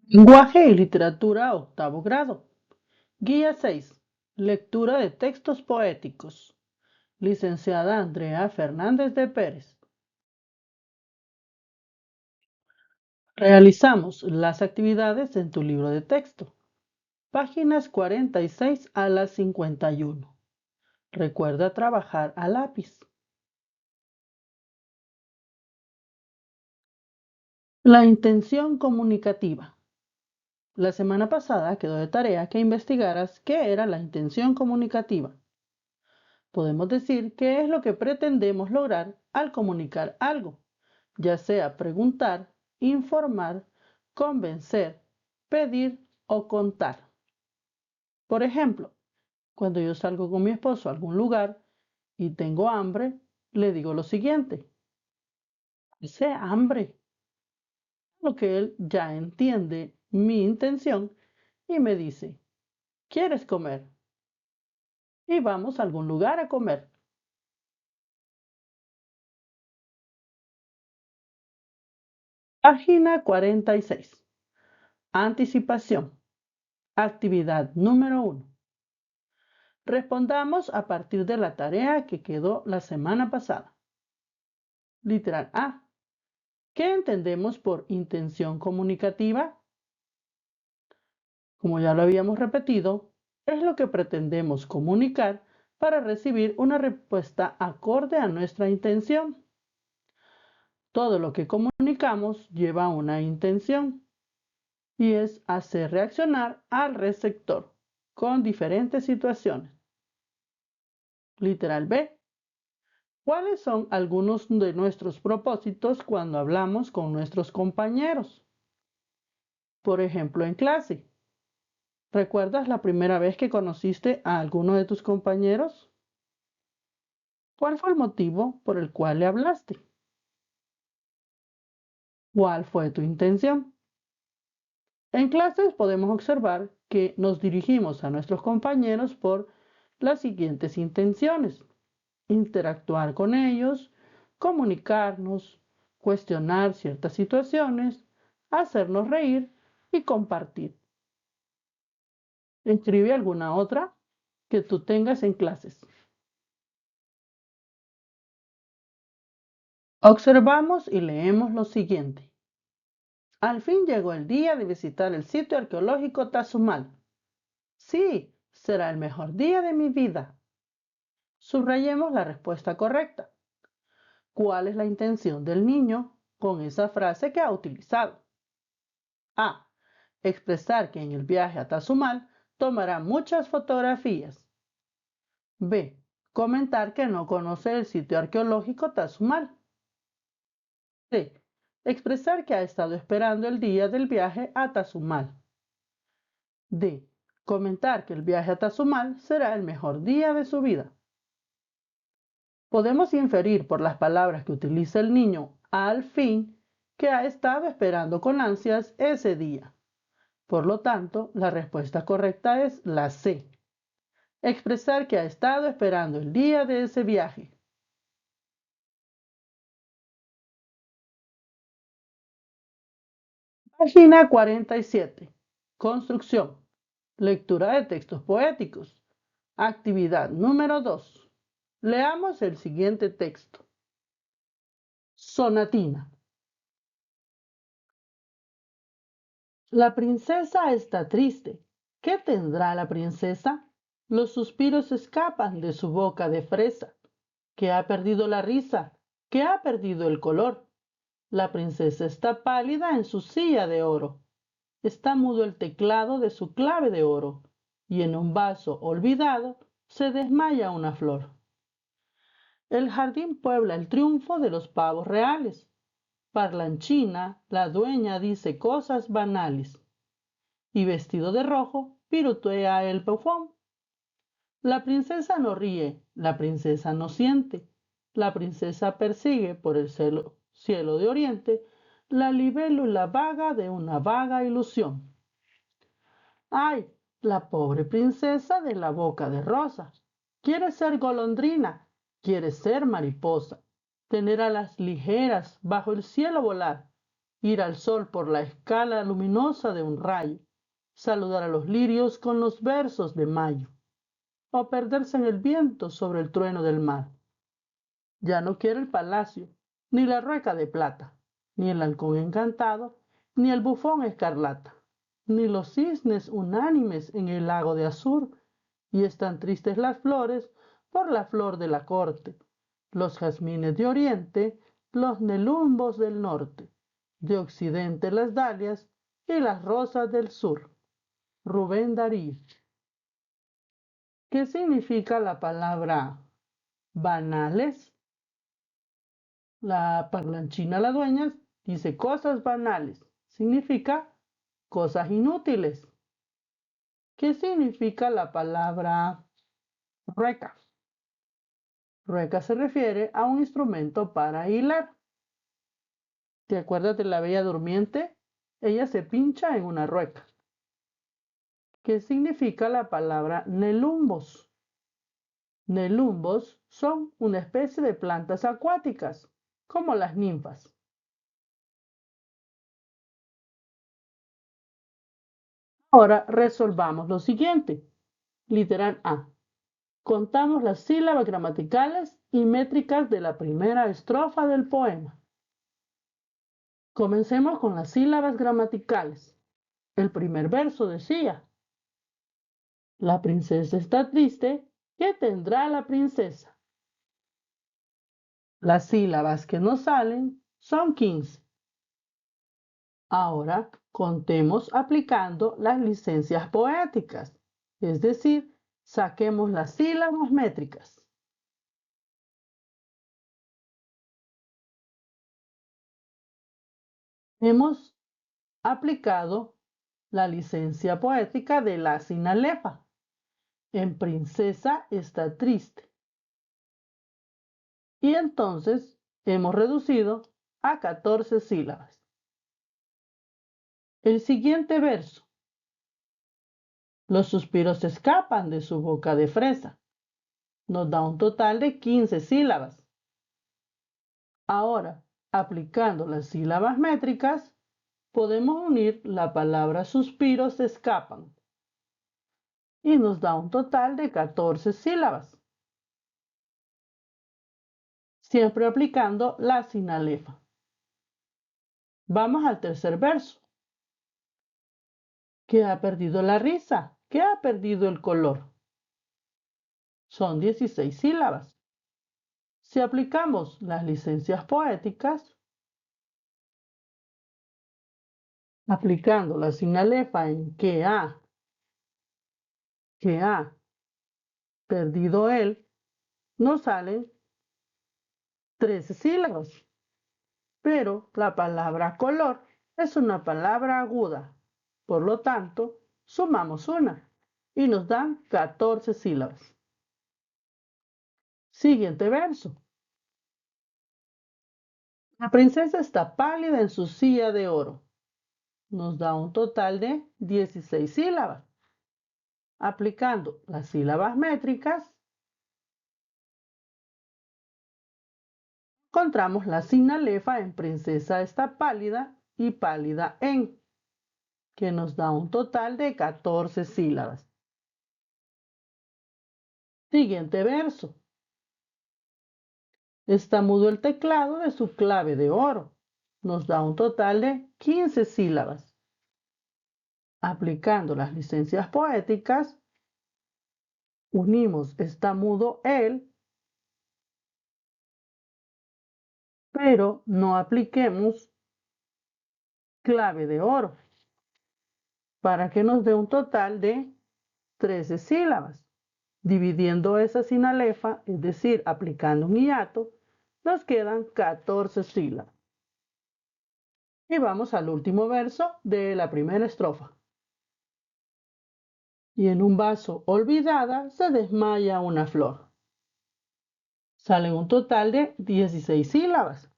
Lenguaje y literatura, octavo grado. Guía 6. Lectura de textos poéticos. Licenciada Andrea Fernández de Pérez. Realizamos las actividades en tu libro de texto. Páginas 46 a las 51. Recuerda trabajar a lápiz. La intención comunicativa. La semana pasada quedó de tarea que investigaras qué era la intención comunicativa. Podemos decir qué es lo que pretendemos lograr al comunicar algo, ya sea preguntar, informar, convencer, pedir o contar. Por ejemplo, cuando yo salgo con mi esposo a algún lugar y tengo hambre, le digo lo siguiente: ese hambre, lo que él ya entiende mi intención y me dice: ¿quieres comer? Y vamos a algún lugar a comer. Página 46. Anticipación. Actividad número 1. Respondamos a partir de la tarea que quedó la semana pasada. Literal A. ¿Qué entendemos por intención comunicativa? Como ya lo habíamos repetido, es lo que pretendemos comunicar para recibir una respuesta acorde a nuestra intención. Todo lo que comunicamos lleva una intención y es hacer reaccionar al receptor con diferentes situaciones. Literal B. ¿Cuáles son algunos de nuestros propósitos cuando hablamos con nuestros compañeros? Por ejemplo, en clase. ¿Recuerdas la primera vez que conociste a alguno de tus compañeros? ¿Cuál fue el motivo por el cual le hablaste? ¿Cuál fue tu intención? En clases podemos observar que nos dirigimos a nuestros compañeros por las siguientes intenciones: interactuar con ellos, comunicarnos, cuestionar ciertas situaciones, hacernos reír y compartir. Escribe alguna otra que tú tengas en clases. Observamos y leemos lo siguiente. Al fin llegó el día de visitar el sitio arqueológico Tazumal. Sí, será el mejor día de mi vida. Subrayemos la respuesta correcta. ¿Cuál es la intención del niño con esa frase que ha utilizado? A. Expresar que en el viaje a Tazumal tomará muchas fotografías. B. Comentar que no conoce el sitio arqueológico Tazumal. C. Expresar que ha estado esperando el día del viaje a Tazumal. D. Comentar que el viaje a Tazumal será el mejor día de su vida. Podemos inferir por las palabras que utiliza el niño al fin que ha estado esperando con ansias ese día. Por lo tanto, la respuesta correcta es la C. Expresar que ha estado esperando el día de ese viaje. Página 47. Construcción. Lectura de textos poéticos. Actividad número 2. Leamos el siguiente texto. Sonatina. La princesa está triste. ¿Qué tendrá la princesa? Los suspiros escapan de su boca de fresa, que ha perdido la risa, que ha perdido el color. La princesa está pálida en su silla de oro. Está mudo el teclado de su clave de oro, y en un vaso olvidado se desmaya una flor. El jardín puebla el triunfo de los pavos reales. Parlanchina, la dueña dice cosas banales, y vestido de rojo pirutea el bufón. La princesa no ríe, la princesa no siente, la princesa persigue por el cielo de oriente la libélula vaga de una vaga ilusión. ¡Ay! La pobre princesa de la boca de rosa. Quiere ser golondrina, quiere ser mariposa, tener alas ligeras, bajo el cielo volar, ir al sol por la escala luminosa de un rayo, saludar a los lirios con los versos de mayo, o perderse en el viento sobre el trueno del mar. Ya no quiere el palacio, ni la rueca de plata, ni el halcón encantado, ni el bufón escarlata, ni los cisnes unánimes en el lago de azur, y están tristes las flores por la flor de la corte, los jazmines de oriente, los nelumbos del norte, de occidente las dalias y las rosas del sur. Rubén Darío. ¿Qué significa la palabra banales? La parlanchina La Dueñas dice cosas banales. Significa cosas inútiles. ¿Qué significa la palabra rueca? Rueca se refiere a un instrumento para hilar. ¿Te acuerdas de la Bella Durmiente? Ella se pincha en una rueca. ¿Qué significa la palabra nelumbos? Nelumbos son una especie de plantas acuáticas, como las ninfas. Ahora resolvamos lo siguiente. Literal A. Contamos las sílabas gramaticales y métricas de la primera estrofa del poema. Comencemos con las sílabas gramaticales. El primer verso decía: la princesa está triste, ¿qué tendrá la princesa? Las sílabas que nos salen son 15. Ahora contemos aplicando las licencias poéticas, es decir, saquemos las sílabas métricas. Hemos aplicado la licencia poética de la sinalefa. En princesa está triste. Y entonces hemos reducido a 14 sílabas. El siguiente verso. Los suspiros escapan de su boca de fresa. Nos da un total de 15 sílabas. Ahora, aplicando las sílabas métricas, podemos unir la palabra suspiros escapan y nos da un total de 14 sílabas. Siempre aplicando la sinalefa. Vamos al tercer verso. ¿Qué ha perdido la risa? ¿Qué ha perdido el color? Son 16 sílabas. Si aplicamos las licencias poéticas, aplicando la sinalefa en que ha perdido él, nos salen 13 sílabas. Pero la palabra color es una palabra aguda. Por lo tanto, sumamos una y nos dan 14 sílabas. Siguiente verso. La princesa está pálida en su silla de oro. Nos da un total de 16 sílabas. Aplicando las sílabas métricas, encontramos la sinalefa en princesa está pálida y pálida en, que nos da un total de 14 sílabas. Siguiente verso. Está mudo el teclado de su clave de oro. Nos da un total de 15 sílabas. Aplicando las licencias poéticas, unimos está mudo él, pero no apliquemos clave de oro para que nos dé un total de 13 sílabas. Dividiendo esa sinalefa, es decir, aplicando un hiato, nos quedan 14 sílabas. Y vamos al último verso de la primera estrofa. Y en un vaso olvidada se desmaya una flor. Salen un total de 16 sílabas.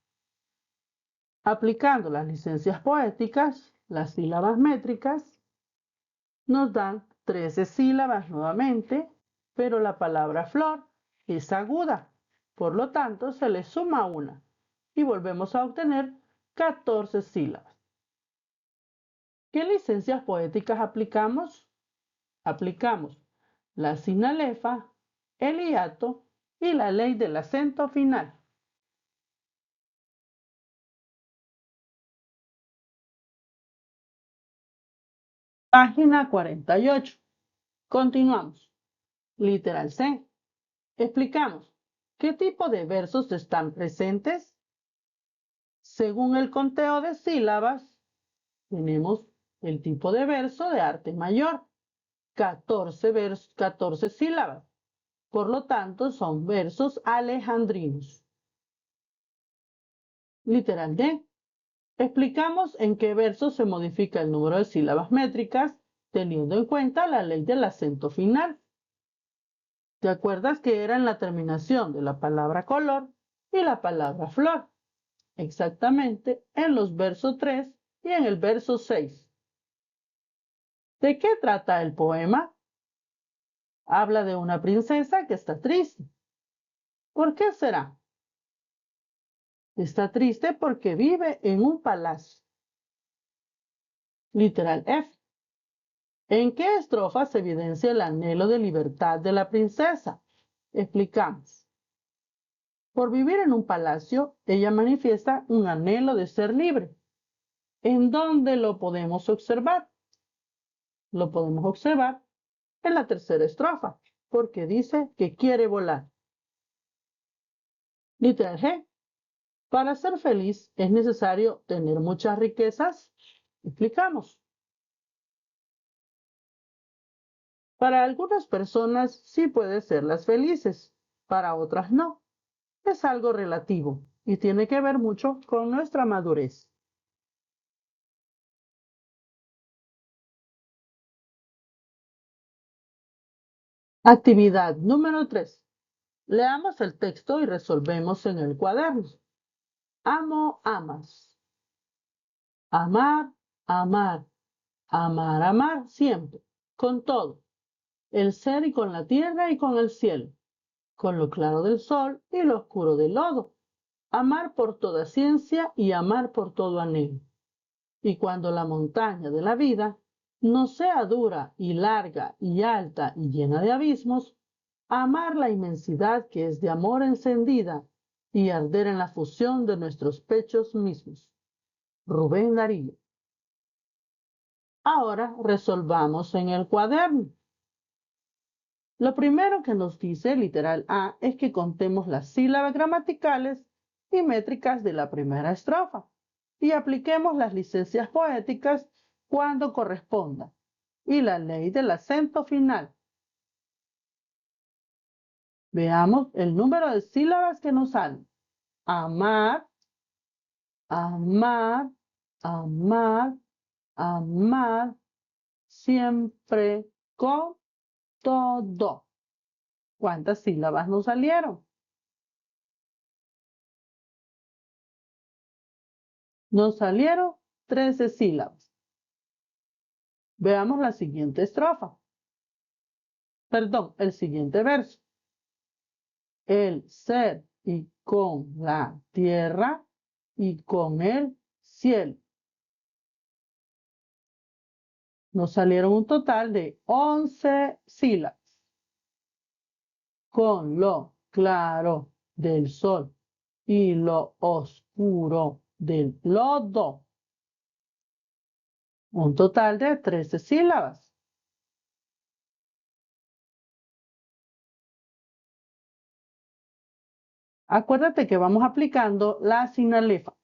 Aplicando las licencias poéticas, las sílabas métricas, nos dan 13 sílabas nuevamente, pero la palabra flor es aguda. Por lo tanto, se le suma una y volvemos a obtener 14 sílabas. ¿Qué licencias poéticas aplicamos? Aplicamos la sinalefa, el hiato y la ley del acento final. Página 48. Continuamos. Literal C. Explicamos. ¿Qué tipo de versos están presentes? Según el conteo de sílabas, tenemos el tipo de verso de arte mayor. 14 sílabas. Por lo tanto, son versos alejandrinos. Literal D. Explicamos en qué verso se modifica el número de sílabas métricas teniendo en cuenta la ley del acento final. ¿Te acuerdas que era en la terminación de la palabra color y la palabra flor? Exactamente en los versos 3 y en el verso 6. ¿De qué trata el poema? Habla de una princesa que está triste. ¿Por qué será? Está triste porque vive en un palacio. Literal F. ¿En qué estrofa se evidencia el anhelo de libertad de la princesa? Explicamos. Por vivir en un palacio, ella manifiesta un anhelo de ser libre. ¿En dónde lo podemos observar? Lo podemos observar en la tercera estrofa, porque dice que quiere volar. Literal G. Para ser feliz es necesario tener muchas riquezas. Explicamos. Para algunas personas sí puede serlas felices, para otras no. Es algo relativo y tiene que ver mucho con nuestra madurez. Actividad número 3. Leamos el texto y resolvemos en el cuaderno. Amo, amas. Amar, amar. Amar, amar siempre, con todo. El ser y con la tierra y con el cielo. Con lo claro del sol y lo oscuro del lodo. Amar por toda ciencia y amar por todo anhelo. Y cuando la montaña de la vida no sea dura y larga y alta y llena de abismos, amar la inmensidad que es de amor encendida y arder en la fusión de nuestros pechos mismos. Rubén Darío. Ahora resolvamos en el cuaderno. Lo primero que nos dice literal A es que contemos las sílabas gramaticales y métricas de la primera estrofa y apliquemos las licencias poéticas cuando corresponda y la ley del acento final. Veamos el número de sílabas que nos salen. Amar, amar, amar, amar, siempre con todo. ¿Cuántas sílabas nos salieron? Nos salieron 13 sílabas. Veamos la siguiente estrofa. Perdón, el siguiente verso. El ser y con la tierra y con el cielo. Nos salieron un total de 11 sílabas. Con lo claro del sol y lo oscuro del lodo. Un total de 13 sílabas. Acuérdate que vamos aplicando la sinalefa.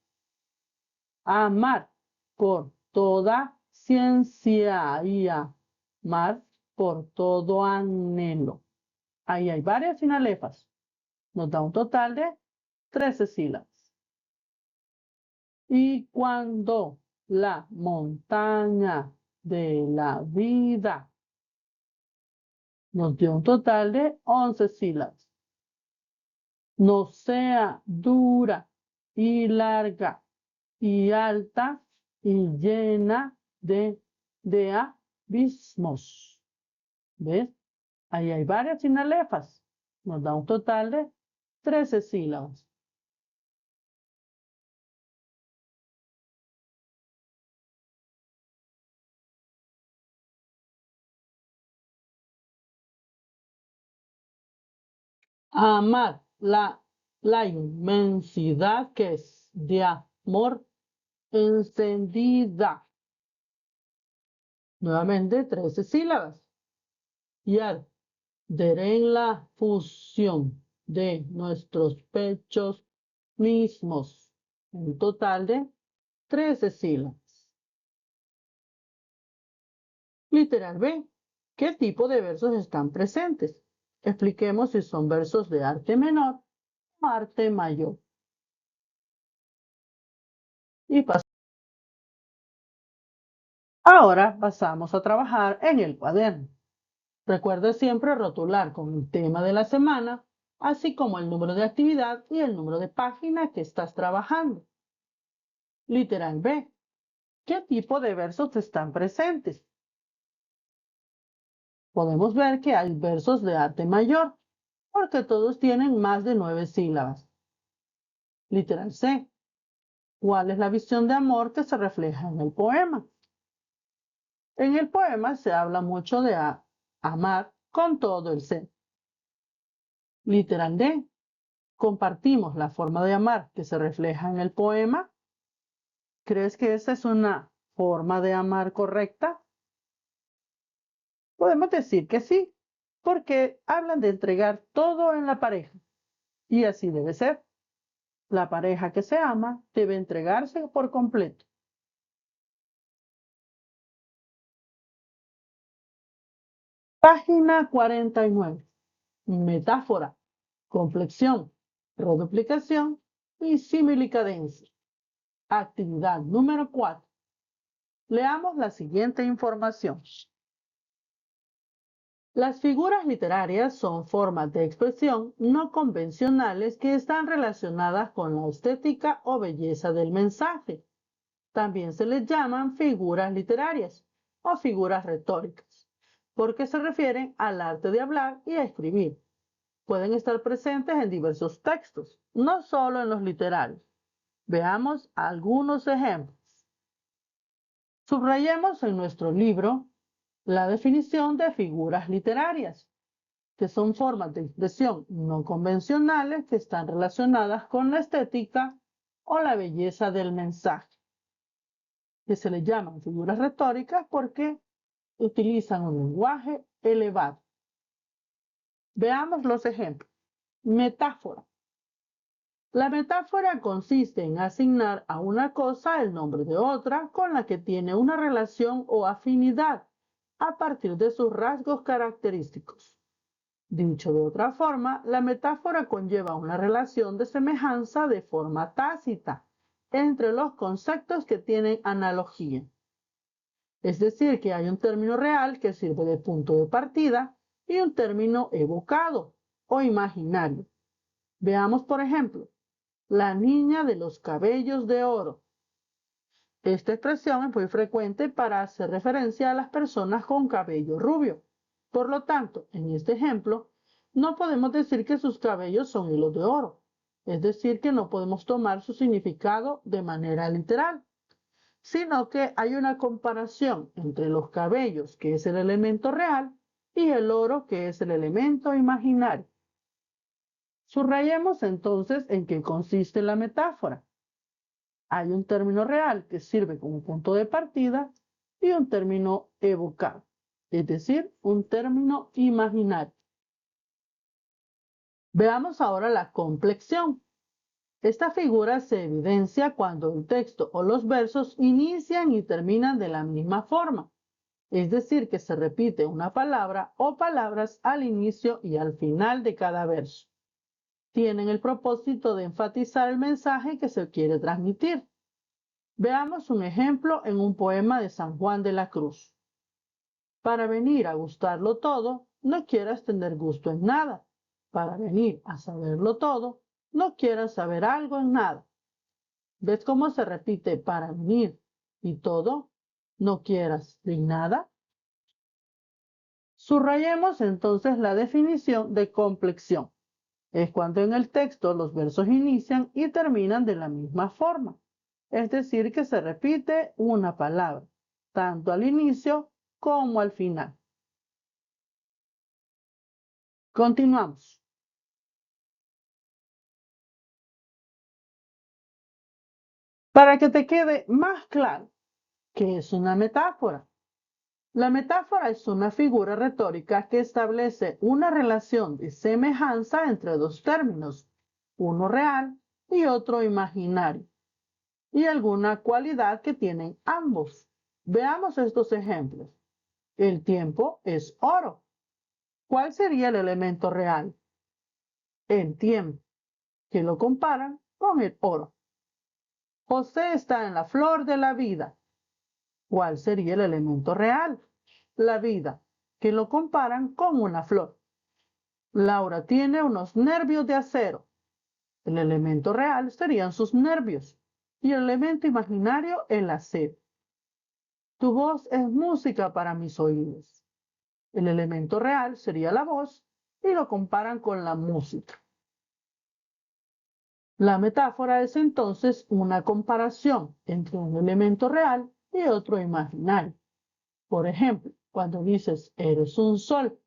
Amar por toda ciencia y amar por todo anhelo. Ahí hay varias sinalefas. Nos da un total de 13 sílabas. Y cuando la montaña de la vida nos dio un total de 11 sílabas. No sea dura y larga y alta y llena de abismos. ¿Ves? Ahí hay varias sinalefas. Nos da un total de 13 sílabas. Amar, la inmensidad que es de amor encendida. Nuevamente 13 sílabas. Y arder en la fusión de nuestros pechos mismos. Un total de 13 sílabas. Literal B. ¿Qué tipo de versos están presentes? Expliquemos si son versos de arte menor o arte mayor. Y ahora pasamos a trabajar en el cuaderno. Recuerde siempre rotular con el tema de la semana, así como el número de actividad y el número de página que estás trabajando. Literal B. ¿Qué tipo de versos están presentes? Podemos ver que hay versos de arte mayor, porque todos tienen más de 9 sílabas. Literal C. ¿Cuál es la visión de amor que se refleja en el poema? En el poema se habla mucho de amar con todo el ser. Literal D. ¿Compartimos la forma de amar que se refleja en el poema? ¿Crees que esa es una forma de amar correcta? Podemos decir que sí, porque hablan de entregar todo en la pareja. Y así debe ser. La pareja que se ama debe entregarse por completo. Página 49. Metáfora, complexión, reduplicación y similicadencia. Actividad número 4. Leamos la siguiente información. Las figuras literarias son formas de expresión no convencionales que están relacionadas con la estética o belleza del mensaje. También se les llaman figuras literarias o figuras retóricas, porque se refieren al arte de hablar y a escribir. Pueden estar presentes en diversos textos, no solo en los literarios. Veamos algunos ejemplos. Subrayemos en nuestro libro la definición de figuras literarias, que son formas de expresión no convencionales que están relacionadas con la estética o la belleza del mensaje, que se les llaman figuras retóricas porque utilizan un lenguaje elevado. Veamos los ejemplos. Metáfora. La metáfora consiste en asignar a una cosa el nombre de otra con la que tiene una relación o afinidad a partir de sus rasgos característicos. Dicho de otra forma, la metáfora conlleva una relación de semejanza de forma tácita entre los conceptos que tienen analogía. Es decir, que hay un término real que sirve de punto de partida y un término evocado o imaginario. Veamos, por ejemplo, la niña de los cabellos de oro. Esta expresión es muy frecuente para hacer referencia a las personas con cabello rubio. Por lo tanto, en este ejemplo, no podemos decir que sus cabellos son hilos de oro. Es decir, que no podemos tomar su significado de manera literal, sino que hay una comparación entre los cabellos, que es el elemento real, y el oro, que es el elemento imaginario. Subrayemos entonces en qué consiste la metáfora. Hay un término real que sirve como punto de partida y un término evocado, es decir, un término imaginario. Veamos ahora la complexión. Esta figura se evidencia cuando el texto o los versos inician y terminan de la misma forma, es decir, que se repite una palabra o palabras al inicio y al final de cada verso. Tienen el propósito de enfatizar el mensaje que se quiere transmitir. Veamos un ejemplo en un poema de San Juan de la Cruz. Para venir a gustarlo todo, no quieras tener gusto en nada. Para venir a saberlo todo, no quieras saber algo en nada. ¿Ves cómo se repite para venir y todo? No quieras de nada. Subrayemos entonces la definición de complexión. Es cuando en el texto los versos inician y terminan de la misma forma. Es decir, que se repite una palabra, tanto al inicio como al final. Continuamos. Para que te quede más claro, ¿qué es una metáfora? La metáfora es una figura retórica que establece una relación de semejanza entre dos términos, uno real y otro imaginario, y alguna cualidad que tienen ambos. Veamos estos ejemplos. El tiempo es oro. ¿Cuál sería el elemento real? El tiempo, que lo comparan con el oro. José está en la flor de la vida. ¿Cuál sería el elemento real? La vida, que lo comparan con una flor. Laura tiene unos nervios de acero. El elemento real serían sus nervios y el elemento imaginario el acero. Tu voz es música para mis oídos. El elemento real sería la voz y lo comparan con la música. La metáfora es entonces una comparación entre un elemento real y otro imaginario. Por ejemplo, cuando dices eres un sol,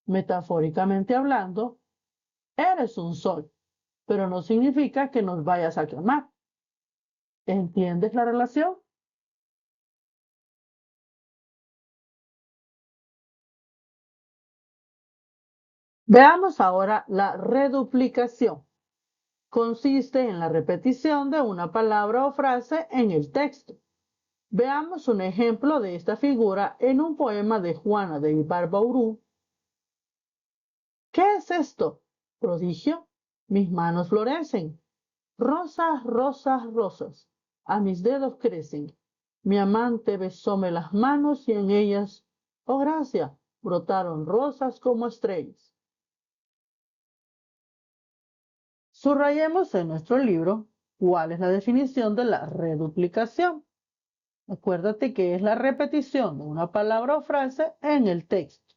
metafóricamente hablando, eres un sol, pero no significa que nos vayas a quemar. ¿Entiendes la relación? Veamos ahora la reduplicación. Consiste en la repetición de una palabra o frase en el texto. Veamos un ejemplo de esta figura en un poema de Juana de Ibarbourou. ¿Qué es esto? Prodigio. Mis manos florecen. Rosas, rosas, rosas. A mis dedos crecen. Mi amante besóme las manos y en ellas, oh gracia, brotaron rosas como estrellas. Subrayemos en nuestro libro cuál es la definición de la reduplicación. Acuérdate que es la repetición de una palabra o frase en el texto.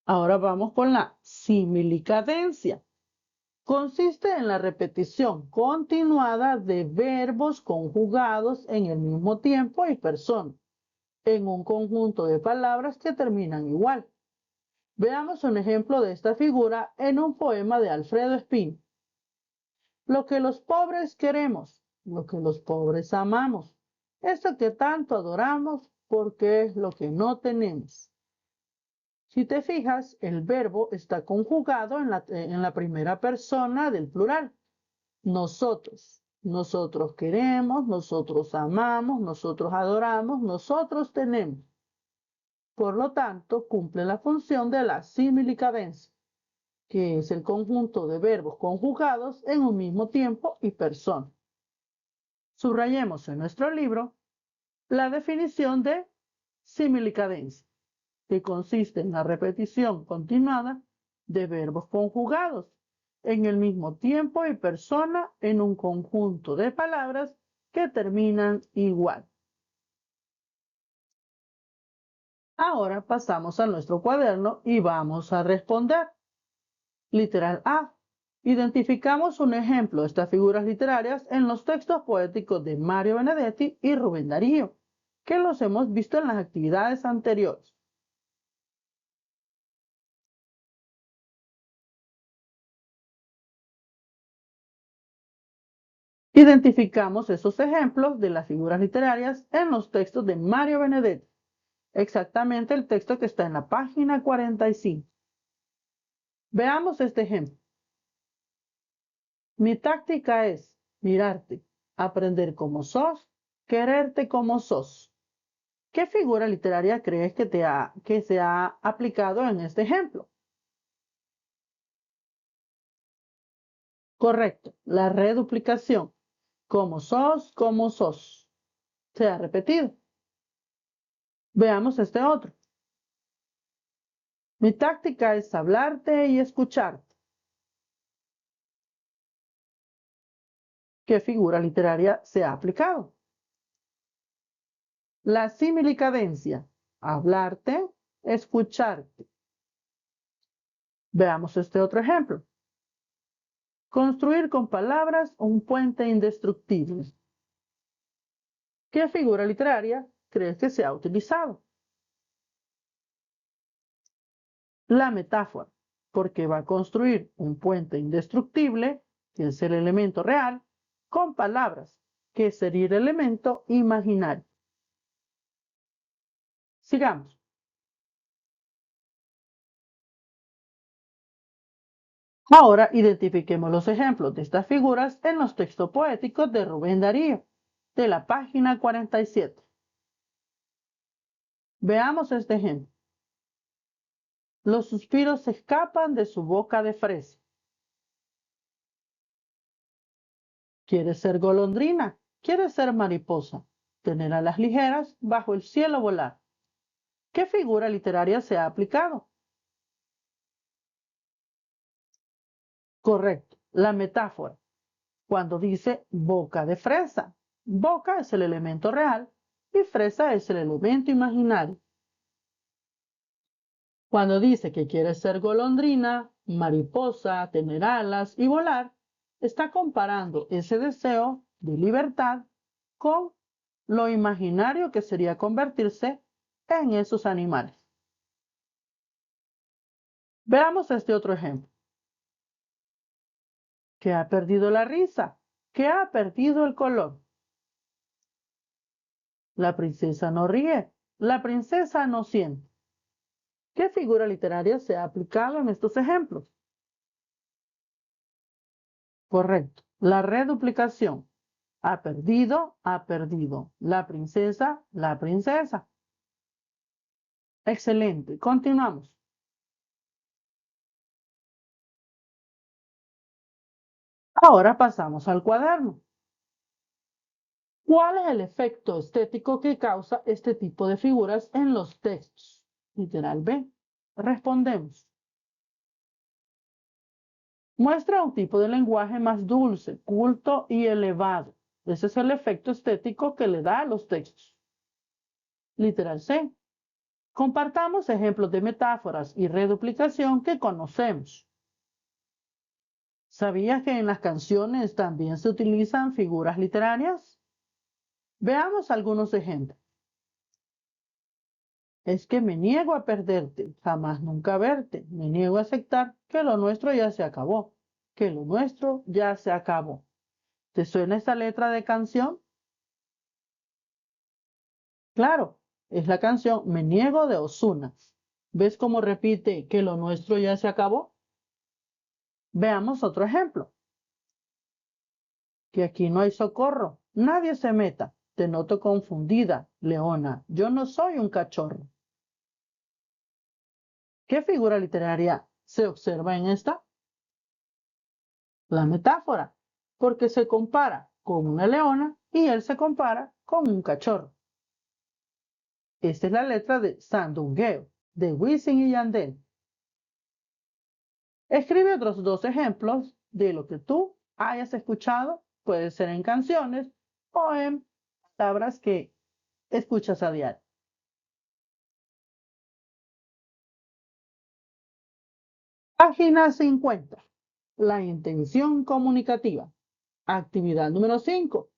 Ahora vamos con la similicadencia. Consiste en la repetición continuada de verbos conjugados en el mismo tiempo y persona, en un conjunto de palabras que terminan igual. Veamos un ejemplo de esta figura en un poema de Alfredo Espín. Lo que los pobres queremos, lo que los pobres amamos, eso que tanto adoramos porque es lo que no tenemos. Si te fijas, el verbo está conjugado en la primera persona del plural. Nosotros. Nosotros queremos, nosotros amamos, nosotros adoramos, nosotros tenemos. Por lo tanto, cumple la función de la similicadencia, que es el conjunto de verbos conjugados en un mismo tiempo y persona. Subrayemos en nuestro libro la definición de similicadencia, que consiste en la repetición continuada de verbos conjugados en el mismo tiempo y persona en un conjunto de palabras que terminan igual. Ahora pasamos a nuestro cuaderno y vamos a responder. Literal A. Identificamos un ejemplo de estas figuras literarias en los textos poéticos de Mario Benedetti y Rubén Darío, que los hemos visto en las actividades anteriores. Identificamos esos ejemplos de las figuras literarias en los textos de Mario Benedetti, exactamente el texto que está en la página 45. Veamos este ejemplo. Mi táctica es mirarte, aprender como sos, quererte como sos. ¿Qué figura literaria crees que se ha aplicado en este ejemplo? Correcto, la reduplicación. Como sos. Se ha repetido. Veamos este otro. Mi táctica es hablarte y escucharte. ¿Qué figura literaria se ha aplicado? La similicadencia. Hablarte, escucharte. Veamos este otro ejemplo. Construir con palabras un puente indestructible. ¿Qué figura literaria crees que se ha utilizado? La metáfora, porque va a construir un puente indestructible, que es el elemento real, con palabras, que sería el elemento imaginario. Sigamos. Ahora identifiquemos los ejemplos de estas figuras en los textos poéticos de Rubén Darío, de la página 47. Veamos este ejemplo. Los suspiros se escapan de su boca de fresa. ¿Quieres ser golondrina? ¿Quieres ser mariposa? Tener alas ligeras, bajo el cielo volar. ¿Qué figura literaria se ha aplicado? Correcto, la metáfora. Cuando dice boca de fresa. Boca es el elemento real y fresa es el elemento imaginario. Cuando dice que quiere ser golondrina, mariposa, tener alas y volar, está comparando ese deseo de libertad con lo imaginario que sería convertirse en esos animales. Veamos este otro ejemplo. ¿Qué ha perdido la risa? ¿Qué ha perdido el color? La princesa no ríe, la princesa no siente. ¿Qué figura literaria se ha aplicado en estos ejemplos? Correcto, la reduplicación. Ha perdido, ha perdido. La princesa, la princesa. Excelente, continuamos. Ahora pasamos al cuaderno. ¿Cuál es el efecto estético que causa este tipo de figuras en los textos? Literal B. Respondemos. Muestra un tipo de lenguaje más dulce, culto y elevado. Ese es el efecto estético que le da a los textos. Literal C. Compartamos ejemplos de metáforas y reduplicación que conocemos. ¿Sabías que en las canciones también se utilizan figuras literarias? Veamos algunos ejemplos. Es que me niego a perderte, jamás nunca verte. Me niego a aceptar que lo nuestro ya se acabó, que lo nuestro ya se acabó. ¿Te suena esta letra de canción? Claro, es la canción Me niego de Ozuna. ¿Ves cómo repite que lo nuestro ya se acabó? Veamos otro ejemplo. Que aquí no hay socorro, nadie se meta. Te noto confundida, Leona. Yo no soy un cachorro. ¿Qué figura literaria se observa en esta? La metáfora, porque se compara con una leona y él se compara con un cachorro. Esta es la letra de Sandungueo, de Wisin y Yandel. Escribe otros dos ejemplos de lo que tú hayas escuchado, puede ser en canciones o en palabras que escuchas a diario. Página 50. La intención comunicativa. Actividad número 5.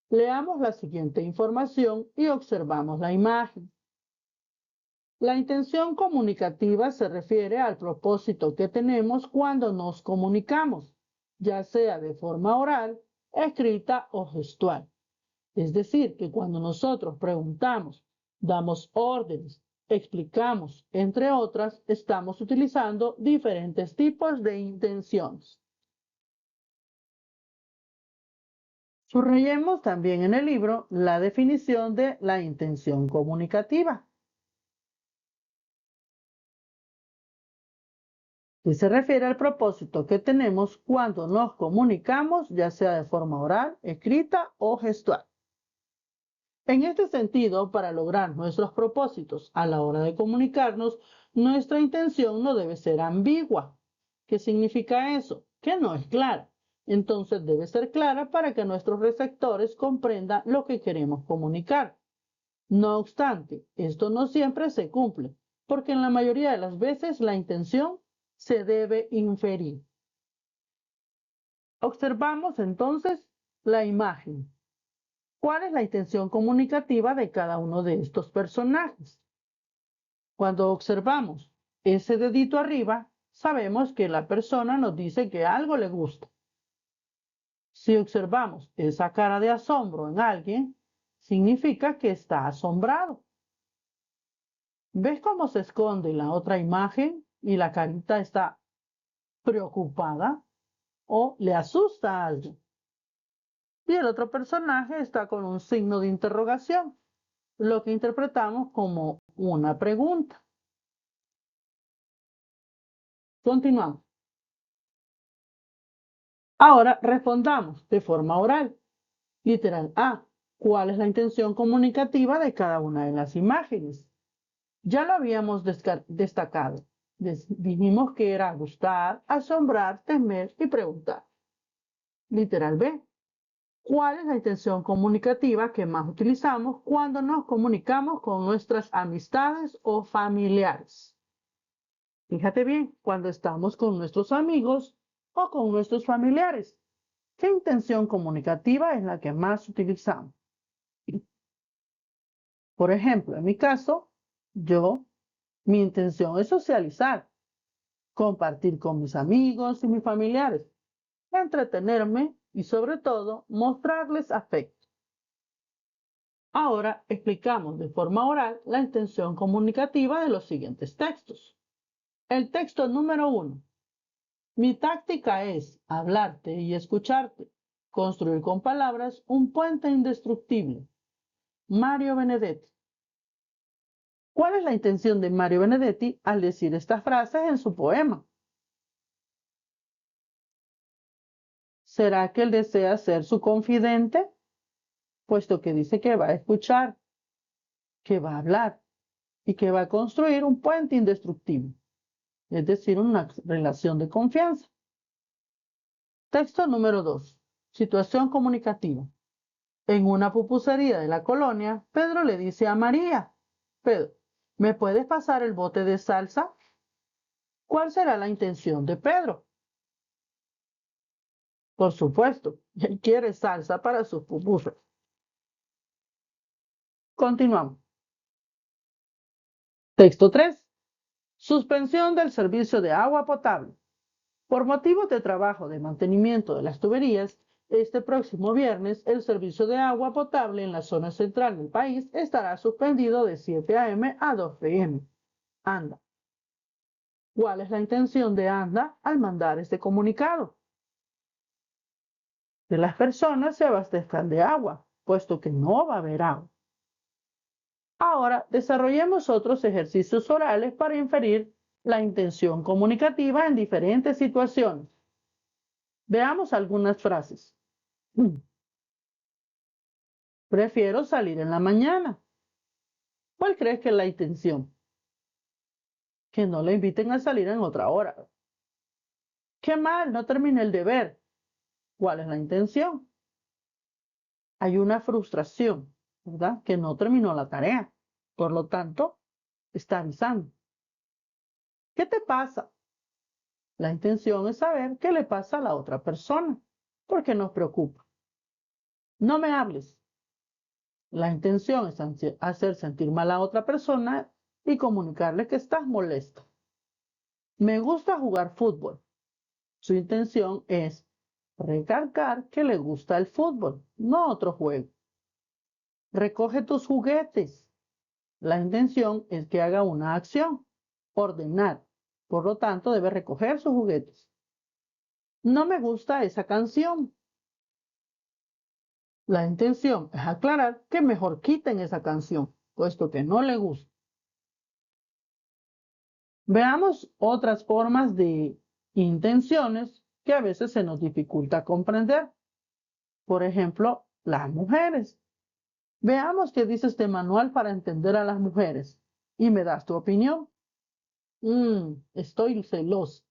Leamos la siguiente información y observamos la imagen. La intención comunicativa se refiere al propósito que tenemos cuando nos comunicamos, ya sea de forma oral, escrita o gestual. Es decir, que cuando nosotros preguntamos, damos órdenes, explicamos, entre otras, estamos utilizando diferentes tipos de intenciones. Subrayemos también en el libro la definición de la intención comunicativa, que se refiere al propósito que tenemos cuando nos comunicamos, ya sea de forma oral, escrita o gestual. En este sentido, para lograr nuestros propósitos a la hora de comunicarnos, nuestra intención no debe ser ambigua. ¿Qué significa eso? Que no es clara. Entonces debe ser clara para que nuestros receptores comprendan lo que queremos comunicar. No obstante, esto no siempre se cumple, porque en la mayoría de las veces la intención se debe inferir. Observamos entonces la imagen. ¿Cuál es la intención comunicativa de cada uno de estos personajes? Cuando observamos ese dedito arriba, sabemos que la persona nos dice que algo le gusta. Si observamos esa cara de asombro en alguien, significa que está asombrado. ¿Ves cómo se esconde en la otra imagen y la carita está preocupada o le asusta a alguien? Y el otro personaje está con un signo de interrogación, lo que interpretamos como una pregunta. Continuamos. Ahora respondamos de forma oral. Literal A. ¿Cuál es la intención comunicativa de cada una de las imágenes? Ya lo habíamos destacado. Dijimos que era gustar, asombrar, temer y preguntar. Literal B. ¿Cuál es la intención comunicativa que más utilizamos cuando nos comunicamos con nuestras amistades o familiares? Fíjate bien, cuando estamos con nuestros amigos o con nuestros familiares, ¿qué intención comunicativa es la que más utilizamos? Por ejemplo, en mi caso, mi intención es socializar, compartir con mis amigos y mis familiares, entretenerme y sobre todo mostrarles afecto. Ahora explicamos de forma oral la intención comunicativa de los siguientes textos. El texto número 1. Mi táctica es hablarte y escucharte, construir con palabras un puente indestructible. Mario Benedetti. ¿Cuál es la intención de Mario Benedetti al decir estas frases en su poema? ¿Será que él desea ser su confidente? Puesto que dice que va a escuchar, que va a hablar y que va a construir un puente indestructible, es decir, una relación de confianza. Texto número 2. Situación comunicativa. En una pupusería de la colonia, Pedro le dice a María: Pedro, ¿me puedes pasar el bote de salsa? ¿Cuál será la intención de Pedro? Por supuesto, él quiere salsa para sus pupusas. Continuamos. Texto 3. Suspensión del servicio de agua potable. Por motivos de trabajo de mantenimiento de las tuberías, este próximo viernes el servicio de agua potable en la zona central del país estará suspendido de 7 a.m. a 2 p.m. Anda. ¿Cuál es la intención de Anda al mandar este comunicado? Que las personas se abastezcan de agua, puesto que no va a haber agua. Ahora desarrollemos otros ejercicios orales para inferir la intención comunicativa en diferentes situaciones. Veamos algunas frases. Prefiero salir en la mañana. ¿Cuál crees que es la intención? Que no le inviten a salir en otra hora. Qué mal, no terminé el deber. ¿Cuál es la intención? Hay una frustración, ¿verdad? Que no terminó la tarea. Por lo tanto, está avisando. ¿Qué te pasa? La intención es saber qué le pasa a la otra persona, porque nos preocupa. No me hables. La intención es hacer sentir mal a otra persona y comunicarle que estás molesto. Me gusta jugar fútbol. Su intención es recalcar que le gusta el fútbol, no otro juego. Recoge tus juguetes. La intención es que haga una acción, ordenar. Por lo tanto, debe recoger sus juguetes. No me gusta esa canción. La intención es aclarar que mejor quiten esa canción, puesto que no le gusta. Veamos otras formas de intenciones que a veces se nos dificulta comprender. Por ejemplo, las mujeres. Veamos qué dice este manual para entender a las mujeres y me das tu opinión. Estoy celosa.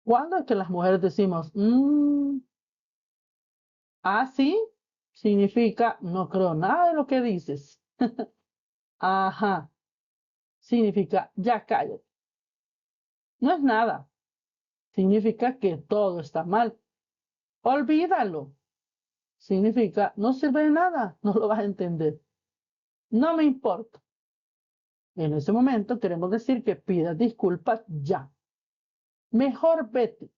¿Cuándo es que las mujeres decimos, sí? Significa, no creo nada de lo que dices. Ajá. Significa, ya cállate. No es nada. Significa que todo está mal. Olvídalo. Significa, no sirve de nada, no lo vas a entender. No me importa. En ese momento queremos decir que pidas disculpas ya. Mejor vete.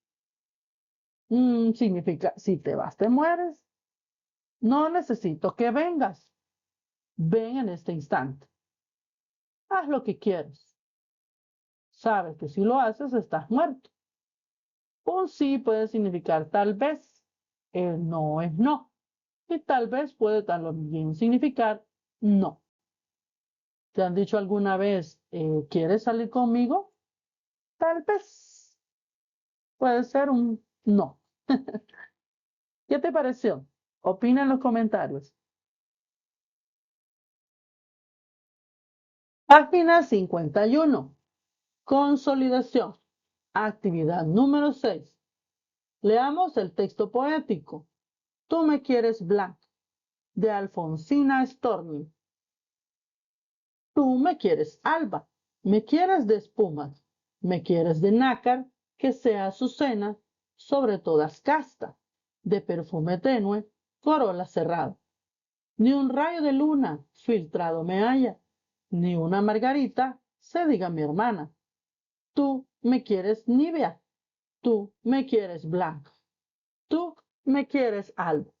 Significa, si te vas, te mueres. No necesito que vengas. Ven en este instante. Haz lo que quieres. Sabes que si lo haces, estás muerto. Un sí puede significar tal vez. El no es no. Y tal vez puede también significar no. ¿Te han dicho alguna vez, ¿quieres salir conmigo? Tal vez. Puede ser un no. ¿Qué te pareció? Opina en los comentarios. Página 51. Consolidación. Actividad número 6. Leamos el texto poético. Tú me quieres blanco, de Alfonsina Storni. Tú me quieres alba, me quieres de espumas, me quieres de nácar, que sea azucena, sobre todas casta, de perfume tenue, corola cerrada. Ni un rayo de luna filtrado me haya, ni una margarita se diga mi hermana. Tú me quieres nívea, tú me quieres blanca, tú me quieres alba.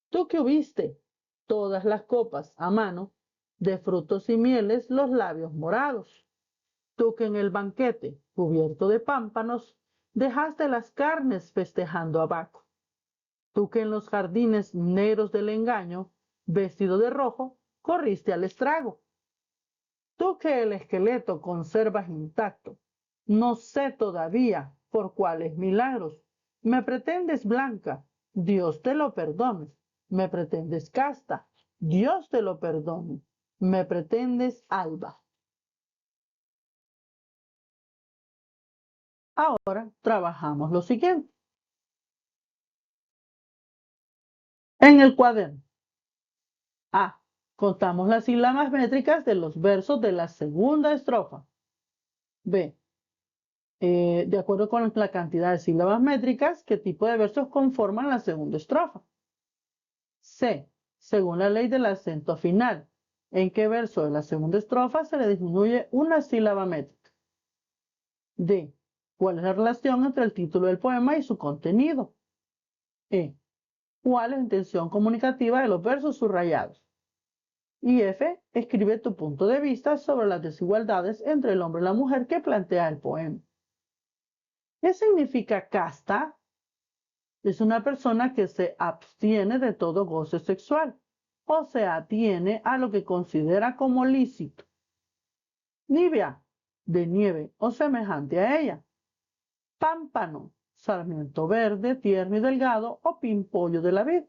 Tú que hubiste todas las copas a mano, de frutos y mieles los labios morados. Tú que en el banquete, cubierto de pámpanos, dejaste las carnes festejando a Baco. Tú que en los jardines negros del engaño, vestido de rojo, corriste al estrago. Tú que el esqueleto conservas intacto, no sé todavía por cuáles milagros. Me pretendes blanca, Dios te lo perdone. Me pretendes casta, Dios te lo perdone. Me pretendes alba. Ahora trabajamos lo siguiente. En el cuaderno A, contamos las sílabas métricas de los versos de la segunda estrofa. B, de acuerdo con la cantidad de sílabas métricas, qué tipo de versos conforman la segunda estrofa. C, según la ley del acento final, ¿en qué verso de la segunda estrofa se le disminuye una sílaba métrica? D, ¿cuál es la relación entre el título del poema y su contenido? E, ¿cuál es la intención comunicativa de los versos subrayados? Y F, escribe tu punto de vista sobre las desigualdades entre el hombre y la mujer que plantea el poema. ¿Qué significa casta? Es una persona que se abstiene de todo goce sexual o se atiene a lo que considera como lícito. Nivea, de nieve o semejante a ella. Pámpano, sarmiento verde, tierno y delgado o pimpollo de la vid,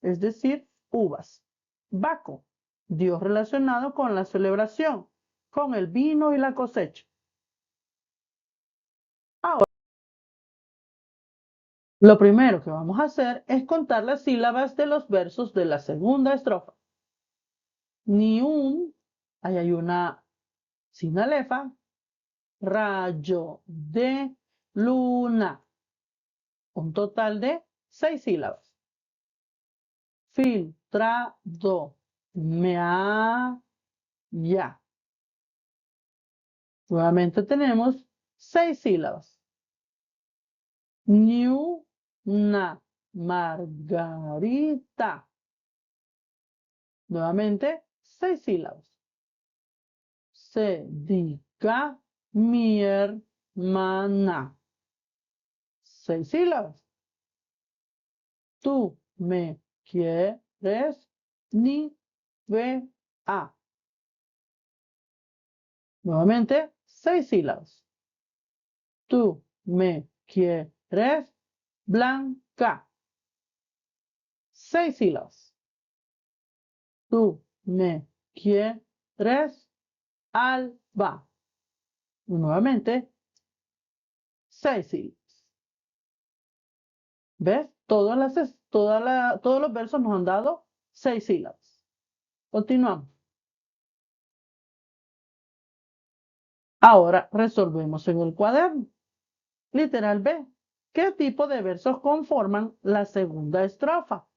es decir, uvas. Baco, dios relacionado con la celebración, con el vino y la cosecha. Ahora, lo primero que vamos a hacer es contar las sílabas de los versos de la segunda estrofa. Ni un, ahí hay una sinalefa, rayo de luna, un total de 6 sílabas. Filtrado, ya. Nuevamente tenemos 6 sílabas. Ni una margarita. Nuevamente 6 sílabas. Se diga mi hermana. 6 sílabas. Tú me quieres ni ve a. Nuevamente 6 sílabas. Tú me quieres blanca. 6 sílabas. Tú me quieres alba. Y nuevamente 6 sílabas. ¿Ves? Todos los versos nos han dado 6 sílabas. Continuamos. Ahora resolvemos en el cuaderno. Literal B. ¿Qué tipo de versos conforman la segunda estrofa?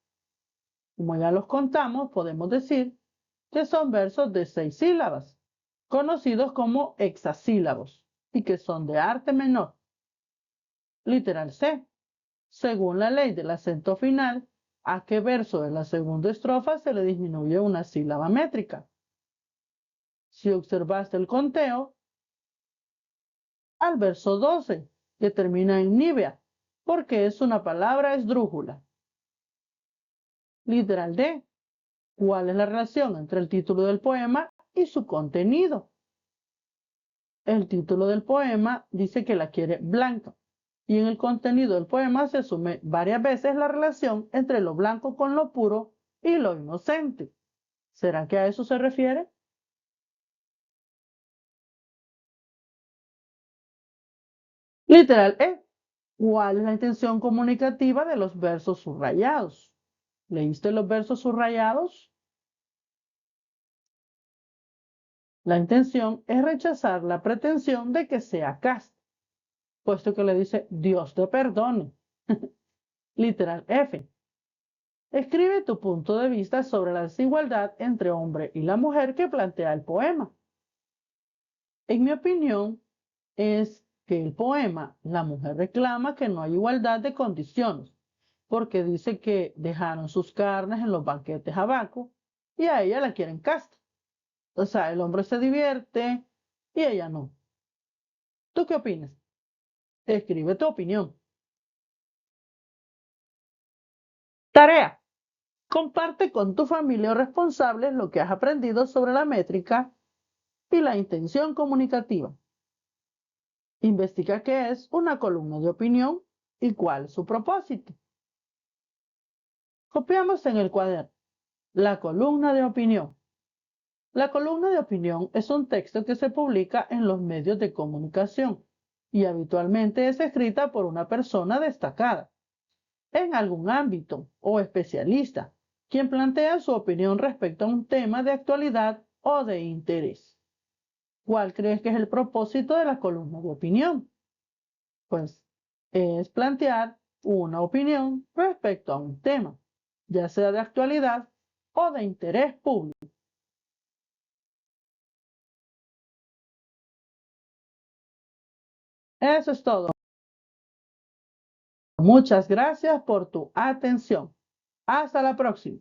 Como ya los contamos, podemos decir que son versos de 6 sílabas, conocidos como hexasílabos, y que son de arte menor. Literal C. Según la ley del acento final, ¿a qué verso de la segunda estrofa se le disminuye una sílaba métrica? Si observaste el conteo, al verso 12, que termina en Nivea, porque es una palabra esdrújula. Literal D. ¿Cuál es la relación entre el título del poema y su contenido? El título del poema dice que la quiere blanca, y en el contenido del poema se asume varias veces la relación entre lo blanco con lo puro y lo inocente. ¿Será que a eso se refiere? Literal E. ¿Cuál es la intención comunicativa de los versos subrayados? ¿Leíste los versos subrayados? La intención es rechazar la pretensión de que sea casta, puesto que le dice Dios te perdone. Literal F. Escribe tu punto de vista sobre la desigualdad entre hombre y la mujer que plantea el poema. En mi opinión, es que el poema, la mujer reclama que no hay igualdad de condiciones, porque dice que dejaron sus carnes en los banquetes abajo y a ella la quieren casta. O sea, el hombre se divierte y ella no. ¿Tú qué opinas? Escribe tu opinión. Tarea. Comparte con tu familia o responsables lo que has aprendido sobre la métrica y la intención comunicativa. Investiga qué es una columna de opinión y cuál es su propósito. Copiamos en el cuaderno. La columna de opinión. La columna de opinión es un texto que se publica en los medios de comunicación y habitualmente es escrita por una persona destacada en algún ámbito o especialista, quien plantea su opinión respecto a un tema de actualidad o de interés. ¿Cuál crees que es el propósito de la columna de opinión? Pues es plantear una opinión respecto a un tema, ya sea de actualidad o de interés público. Eso es todo. Muchas gracias por tu atención. Hasta la próxima.